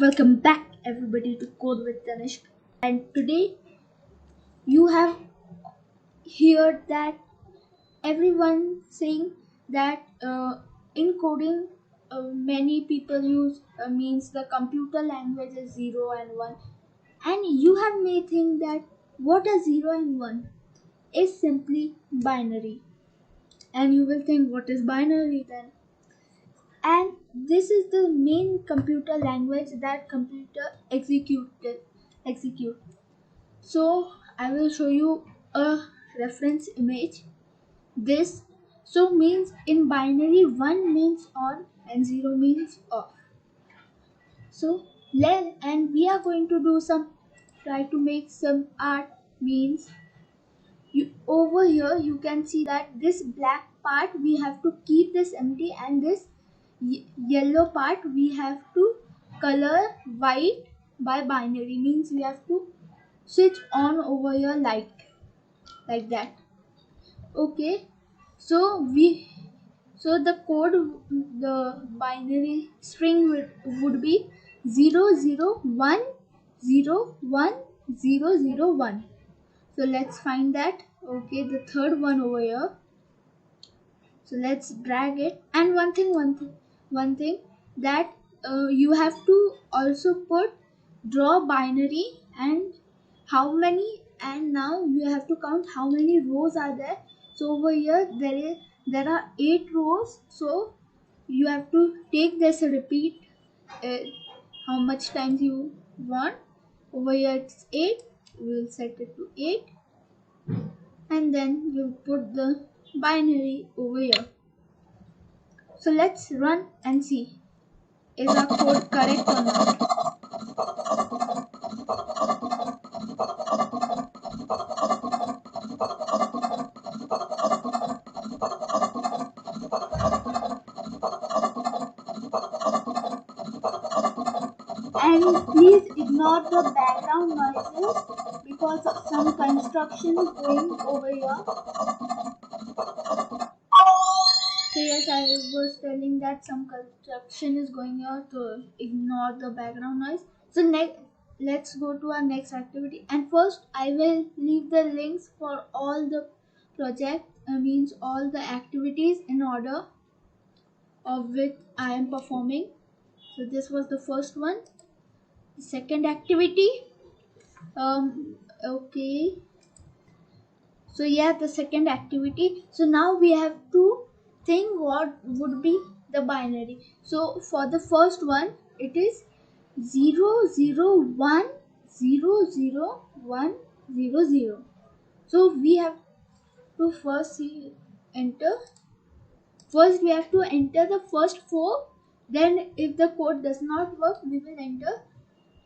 Welcome back, everybody, to Code with Tanishq. And today you have heard that everyone saying that in coding, many people use means the computer language is 0 and 1. And you have may think that what are 0 and 1 is simply binary. And you will think, what is binary then? And this is the main computer language that computer execute. So I will show you a reference image. This so means in binary 1 means on and 0 means off. So let and we are going to do some try to make some art means over here you can see that this black part we have to keep this empty and this yellow part we have to color white by binary means we have to switch on over here like that. Okay, so the code, the binary string would be 001010001. So let's find that. Okay, the third one over here. So let's drag it. And one thing that you have to also put draw binary and how many, and now you have to count how many rows are there. So over here there are 8 rows. So you have to take this repeat uh, how much times you want. Over here it's 8. We'll set it to 8 and then you put the binary over here. So let's run and see is our code correct or not. And please ignore the background noises because of some construction is going over here. So yes, I was telling that some construction is going here, to ignore the background noise. So next, let's go to our next activity. And first, I will leave the links for all the project, means all the activities in order of which I am performing. So this was the first one. The second activity. Okay. So yeah, the second activity. So now we have to think what would be the binary. So for the first one, it is 001000100. So we have to first see enter. First we have to enter the first four. Then if the code does not work, we will enter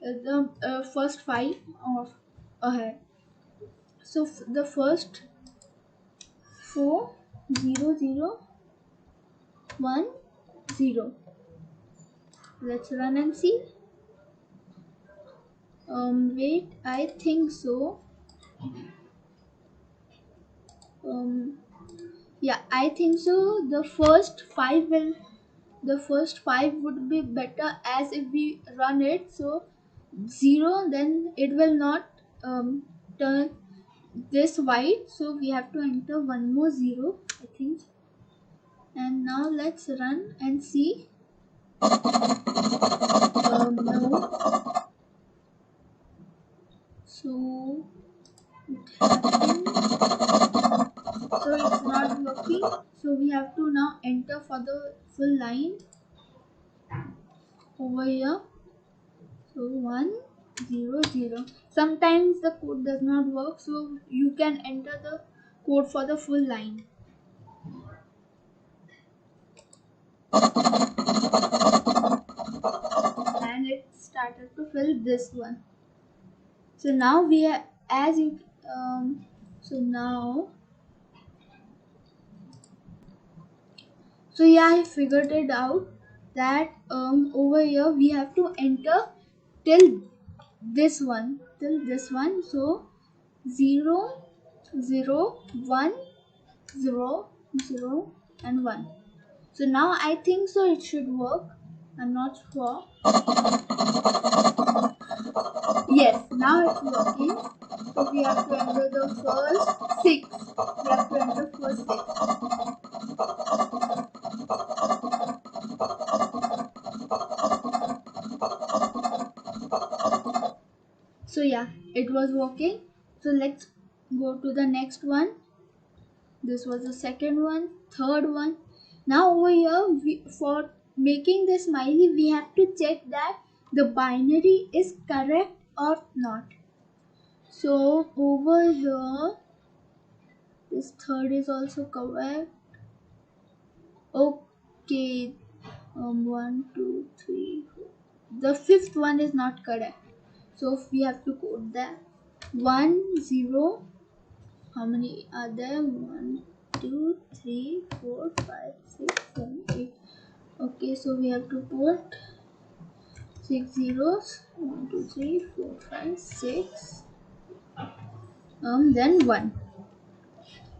the first five of ahead. So the first 40010. Let's run and see. Wait, I think so. Yeah, I think so. The first five would be better as if we run it. So 0, then it will not turn this white. So we have to enter one more 0, I think. And now let's run and see. No. So it happened. So it's not working. So we have to now enter for the full line over here. So 100. Sometimes the code does not work, so you can enter the code for the full line. And it started to fill this one. So now we are as you so now so yeah, I figured it out that over here we have to enter till this one. So 0 0 1 0 0 and 1. So now I think so it should work. I'm not sure. it's working. So we have to enter the first 6. We have to enter first 6. So yeah, it was working. So let's go to the next one. This was the second one, third one. Now over here, for making the smiley, we have to check that the binary is correct or not. So over here, this third is also correct. Okay, 1, 2, 3, 4. The fifth one is not correct. So we have to code that 1, 0. How many are there? 1, 2, 3, 4, 5, 6, 7, 8. Okay, so we have to put 6 zeros. 1, 2, 3, 4, 5, 6. Then 1.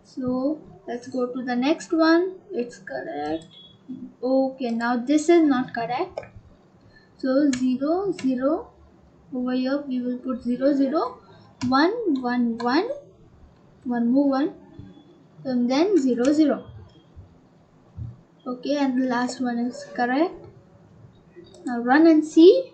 So let's go to the next one. It's correct. Okay, now this is not correct. So 0, 0. Over here we will put 0, 0. 1, 1, 1. One more 1. And then 0, 0. Okay, and the last one is correct. Now run and see.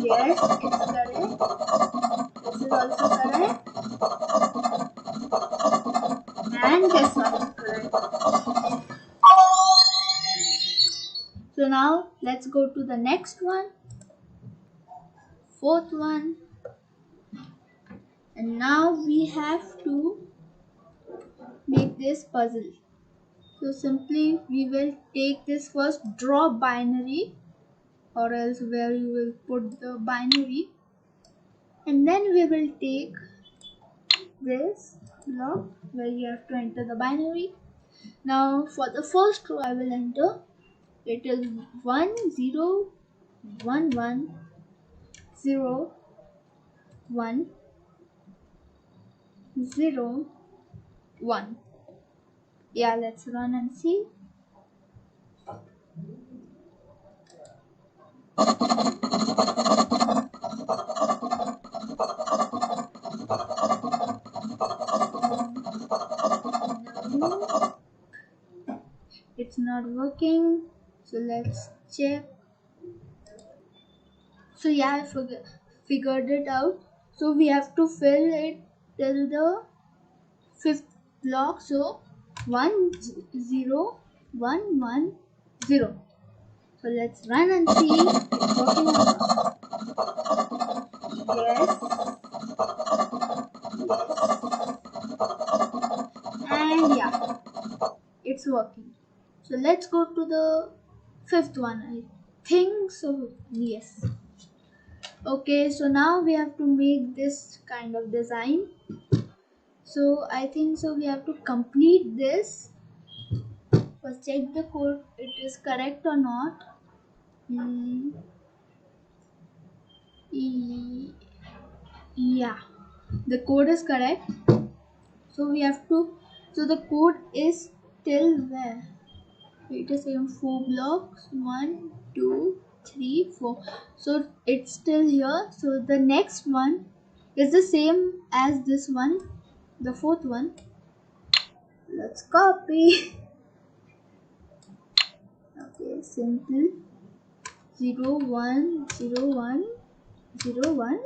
Yes, it's correct. This is also correct. And this one is correct. So now let's go to the next one. Fourth one. And now we have to make this puzzle. So simply we will take this first, draw binary, or else where you will put the binary, and then we will take this block where you have to enter the binary. Now for the first row I will enter, it is 1, 0, 1, 1, 0, 1, 0, 1. Yeah, let's run and see. No, it's not working. So let's check. So yeah, I figured it out. So we have to fill it till the fifth block. So 1, 0, 1, 1, 0. So let's run and see it's working or not. Yes. And yeah, it's working. So let's go to the fifth one. I think so. Yes. Okay, so now we have to make this kind of design. So I think so we have to complete this. First check the code, it is correct or not. Yeah, the code is correct. So we have to, so the code is till where? It is in 4 blocks. 1, 2, 3, 4. So it's still here. So the next one is the same as this one, the fourth one. Let's copy. Okay, simple. 0, 1, 0, 1, 0, 1,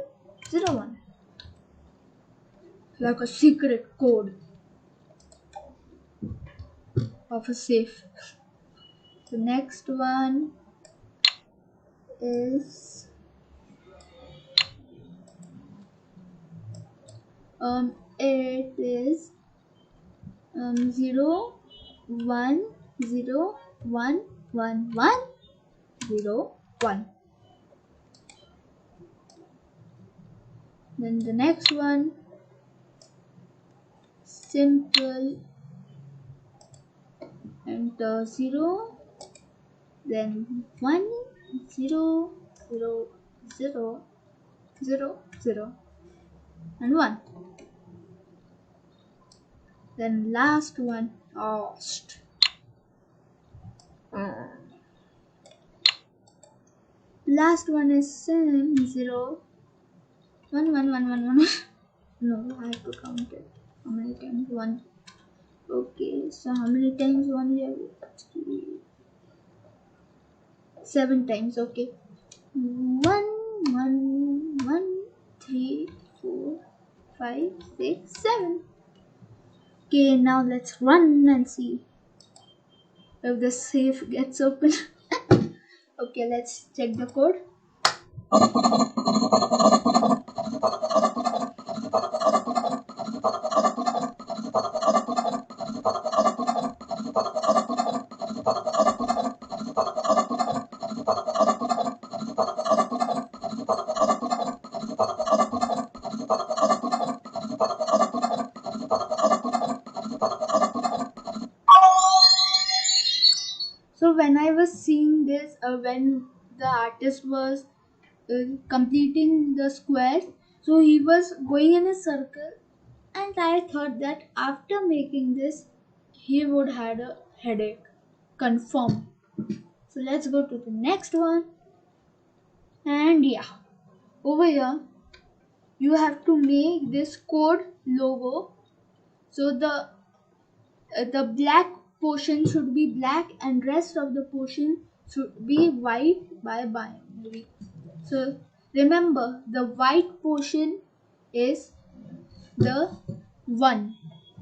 0, 1. Like a secret code of a safe. The next one is it is 0, 1, 0, 1, 1, 1, 0, 1. Then the next one, simple, enter 0, then 1, 0, 0, 0, 0, 0, and 1. Then last one. Last one is 0 1 1 1 1 1. No, I have to count it. How many times 1? Okay, so how many times 1 we have? 7 times. Okay, 1 1 1 3 4 5 6 7. Okay, now let's run and see if the safe gets open. Okay, let's check the code. So when I was seeing this, when the artist was completing the square, so he was going in a circle, and I thought that after making this, he would had a headache. Confirm. So let's go to the next one. And yeah, over here you have to make this code logo. So the black portion should be black and rest of the portion should be white by binary. So remember, the white portion is the 1.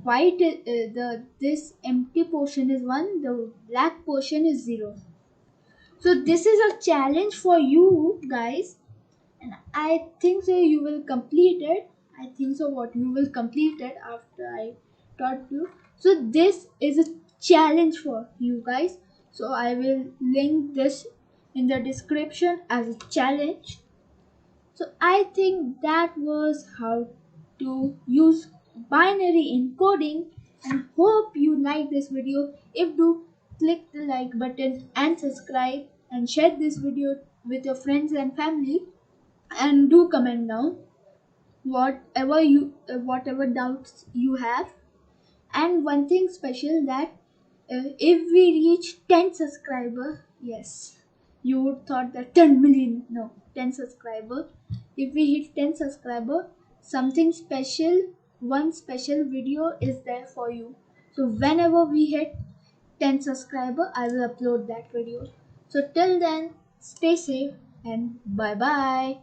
White the this empty portion is 1, the black portion is 0. So this is a challenge for you guys, and I think so you will complete it. I think so what you will complete it after I taught you. So this is a challenge for you guys. So I will link this in the description as a challenge. So I think that was how to use binary encoding, and hope you like this video. If do, click the like button and subscribe and share this video with your friends and family, and do comment down whatever doubts you have. And one thing special, that if we reach 10 subscriber, yes, you would thought that 10 million, no, 10 subscriber. If we hit 10 subscriber, something special, one special video is there for you. So whenever we hit 10 subscriber, I will upload that video. So till then, stay safe and bye bye.